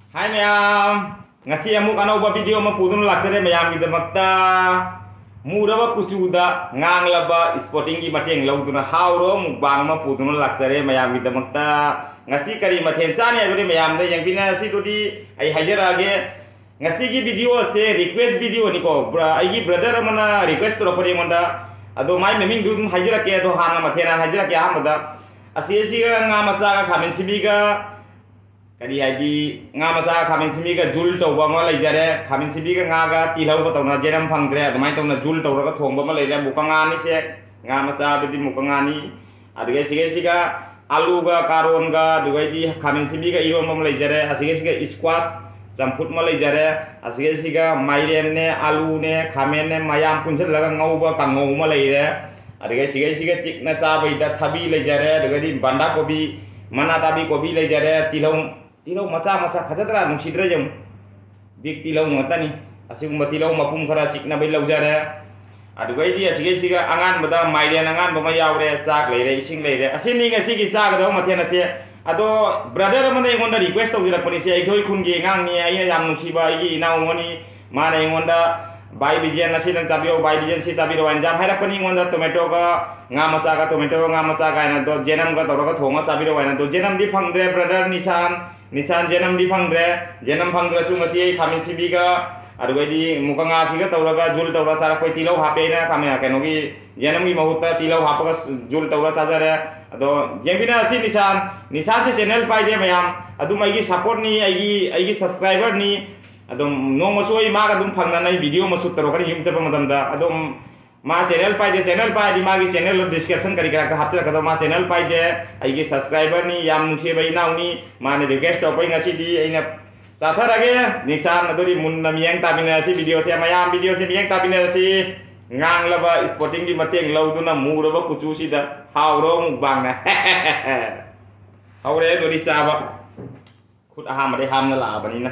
Hai mayam, ngasi amuk anauba video ma pudun laksare mayam gidamakta muraba kuchuda nganglaba sporting gi mateng lauduna hauro mukbang ma pudun laksare mayam gidamakta ngasi kari mathen chani aduri mayam da yangbina si tudi ai hajarage ngasi gi video se request video ni ko ai gi brother mana request ro pari monda ado mai meming dum hajarake ado hana mathena hajarake hamada asi si nga masa ka khamen sibiga kadi haidi nga masa khamin simi ga jul to ba ma leijare khamin simi ga nga ga tilau ko tawna jeram phangdre admai tawna jul to ga thong ba ma leire bukanga ni se nga masa bidi mukanga ni adige sige siga alu ga karon ga dugai di khamin simi ga iron ma leijare asige siga squash champut ma leijare asige siga mairen ne alu ne khamen ne mayam punchal laga ngau ba kangau ma leire adige sige siga chikna cha bai da thabi leijare dugai di banda kobi mana tabi kobi leijare tilau maca khajadra nungsidra jam big tilau ngata ni asigumba tilau mapum khara chikna bai laujare adugai di asige siga angan bada mairen angan bama yaure chak leire ising leire asini ngasi gi chak da mathena se ado brother mane ngonda request to gira pani se ai khoi khun gi ngang ni ai yam nungsiba ai gi inau ngoni mane ngonda bai bijen nasi dan cabiro bai bijen si cabiro wanjam haira pani ngonda tomato ga nga maca ga tomato nga maca ga na do jenam ga toro ga thonga cabiro wa na do jenam di phangdre brother nisan jenam di phangdre su ngasi ai khamin sibi ga adugai di mukanga siga tawraga jul tawra chara koi tilau hape na kame keno gi jenam gi mahutta tilau hapaga jul tawra chajare ado jembina si nisan se channel pai je mayam adu mai gi support ni ai gi subscriber ni adum no masoi ma ga dum phangna nai video masut taro kani yum chapa madam da adum ma channel pai di ma gi channel description kari kara ka hapta ka ma channel pai de ai gi subscriber ni yam nuse bai naw ni ma ne request to pai ngasi di aina sathara nisan aduri munna miyang tabina si video se mayam video se miyang tabina si ngang laba sporting di mateng lauduna muraba kuchu si da hawro mukbang na hawre do di saba khut aham de ham na la bani na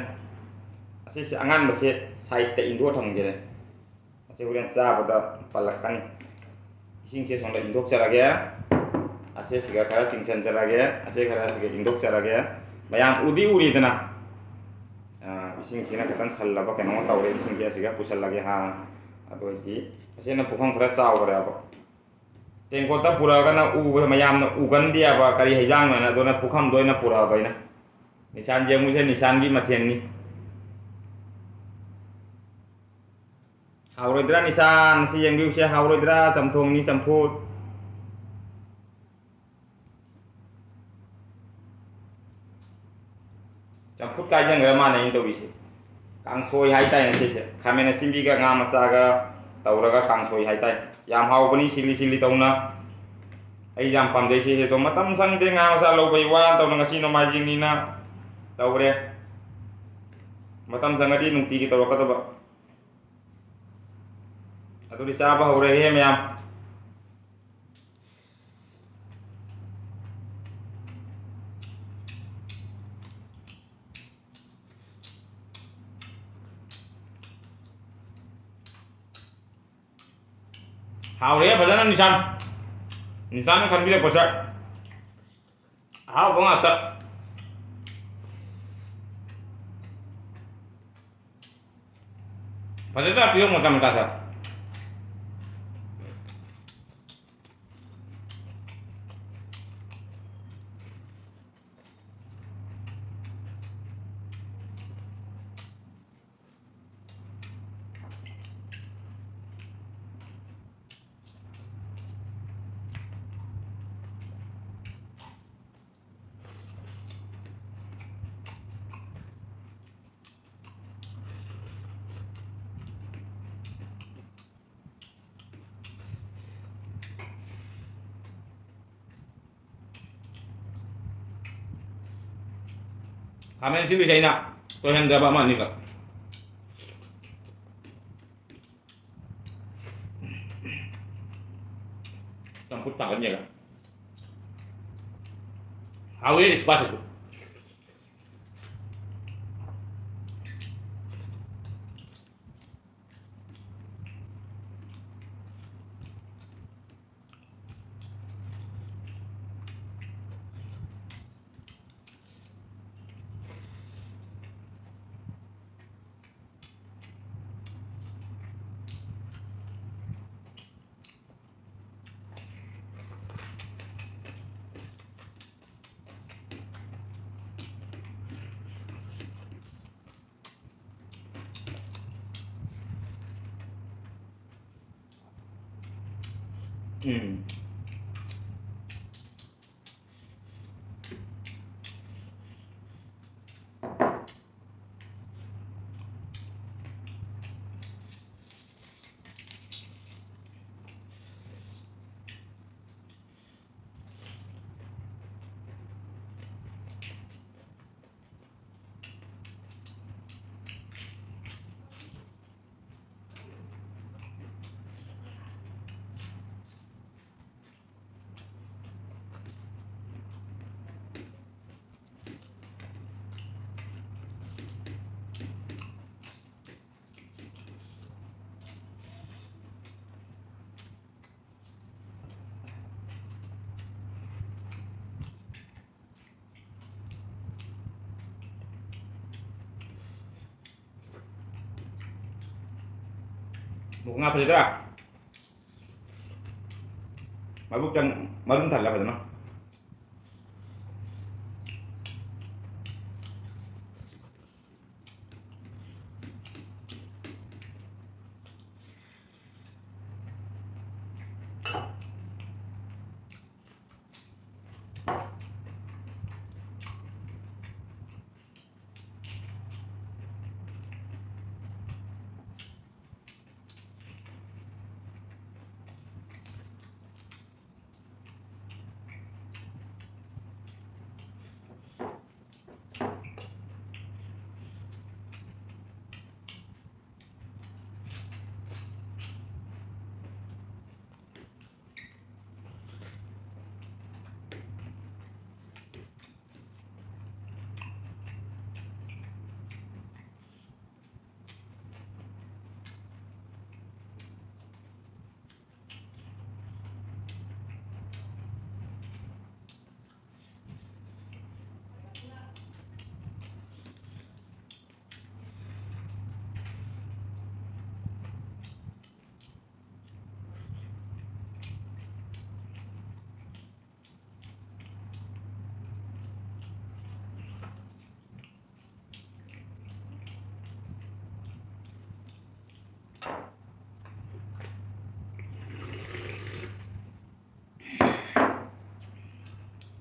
asi angan base side ta indo thang gere asi huren sa bada palakan sing se sonda indok charage asi siga khara sing sen charage asi khara siga indok charage mayam uri dana ising sina katan khalla ba keno tawre ising ke siga pusal lage ha ado di asi na pukhang khara chaw gore aba tengko ta pura kana mayam na ugan dia ba kari hejang na do na pukham do na pura ba na nisan jemu se nisan gi mathen ni haurodra nisan si yang diusia haurodra samthong ni samput kajang grama na into bisi kangsoi hai tai se se khamena simbi ga nga macha ga tauraga kangsoi hai tai yam hau bani sili tauna ai jam pam dei se to matam sang de nga macha lo bai wa tauna ngasi no majing ni na taure matam sangadi nungti ki tawaka to ba atau di saba hore he mayam hore badana nisan kan bile posa hau bonga ta padahal piyo mo tamata kami sih bisa ina to hen daba man nika campur tangannya kan hawe espacio itu Hmm. Mukhang apa sih gerak? Mabuk dan marun thalla phải không?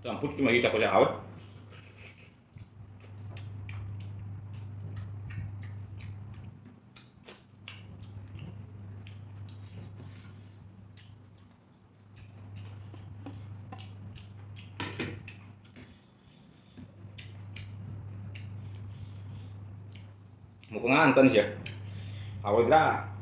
Campur cuma kita boleh awet. Mukhang anton siya. Awet dah.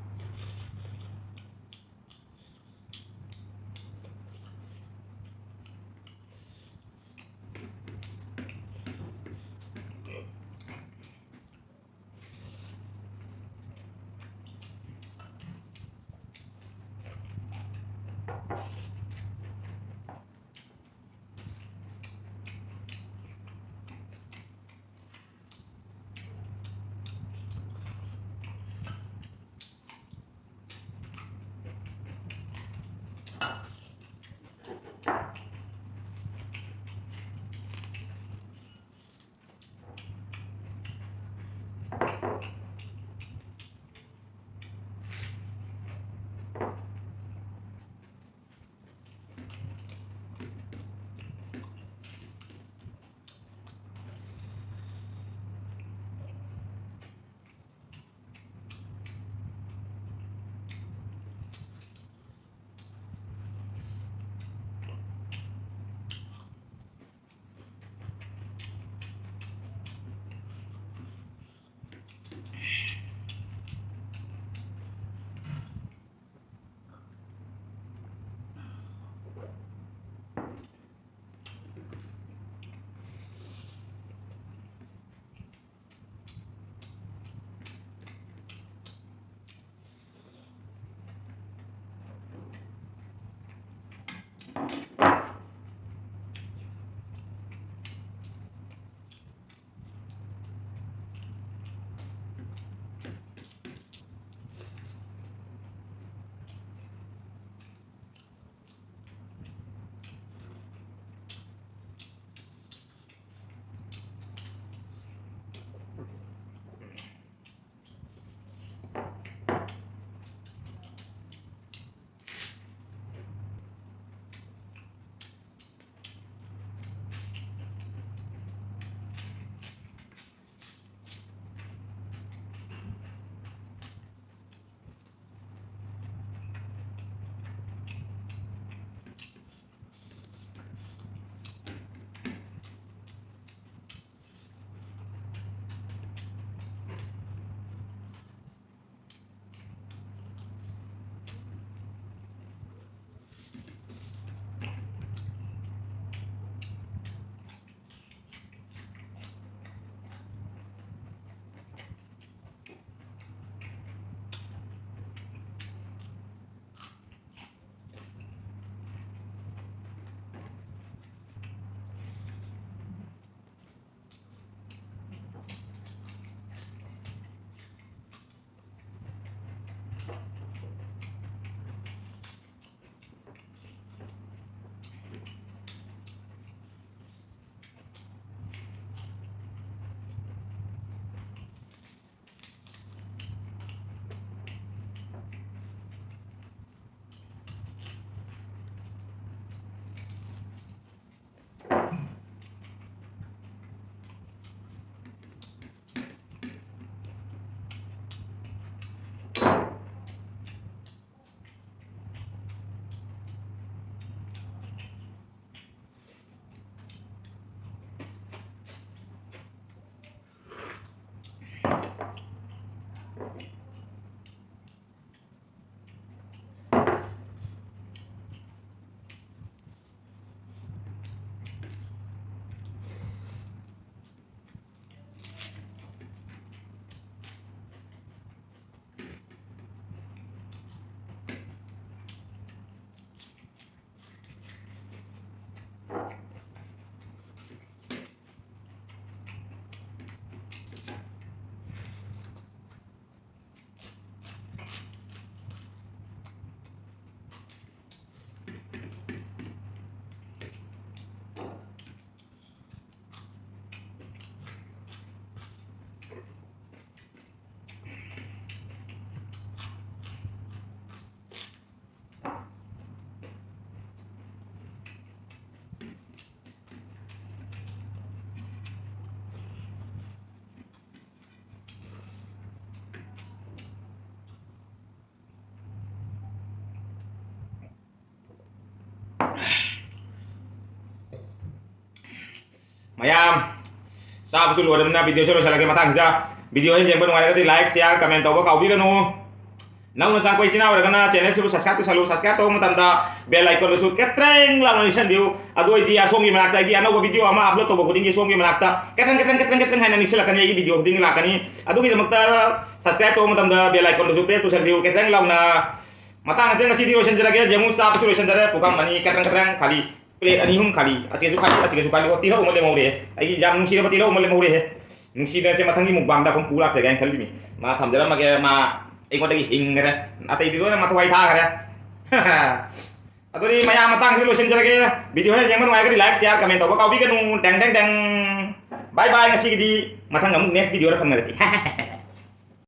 mayam sabu sulu ada mana video solo lagi matang sida video ini jangan lupa like share comment tahu kau bikin Nau sang koi sina warga channel selu subscribe to matanda bell icon su ketreng la manisan view ado dia songi manakta gi ano video ama upload to boding songi manakta ketreng hana nisela kan yi video ding la kani ado gi makta subscribe to matanda bell icon su pre to view ketreng la na matang aseng ngasi video senjara ge jamu sa su senjara pukam mani ketreng kali play ani hum kali asike su kali oti ho mole mau de ai jam nusi ba tilo mole mau de nusi da se matangi mukbang da kom pulak se gan kali mi ma tham jara ma ge ma ikut lagi hingga atau itu kan matu waita kan atau ni maya matang sih lotion jara video nya jangan lupa like share comment tahu kau bikin deng bye bye ngasih di matang kamu next video rekan nanti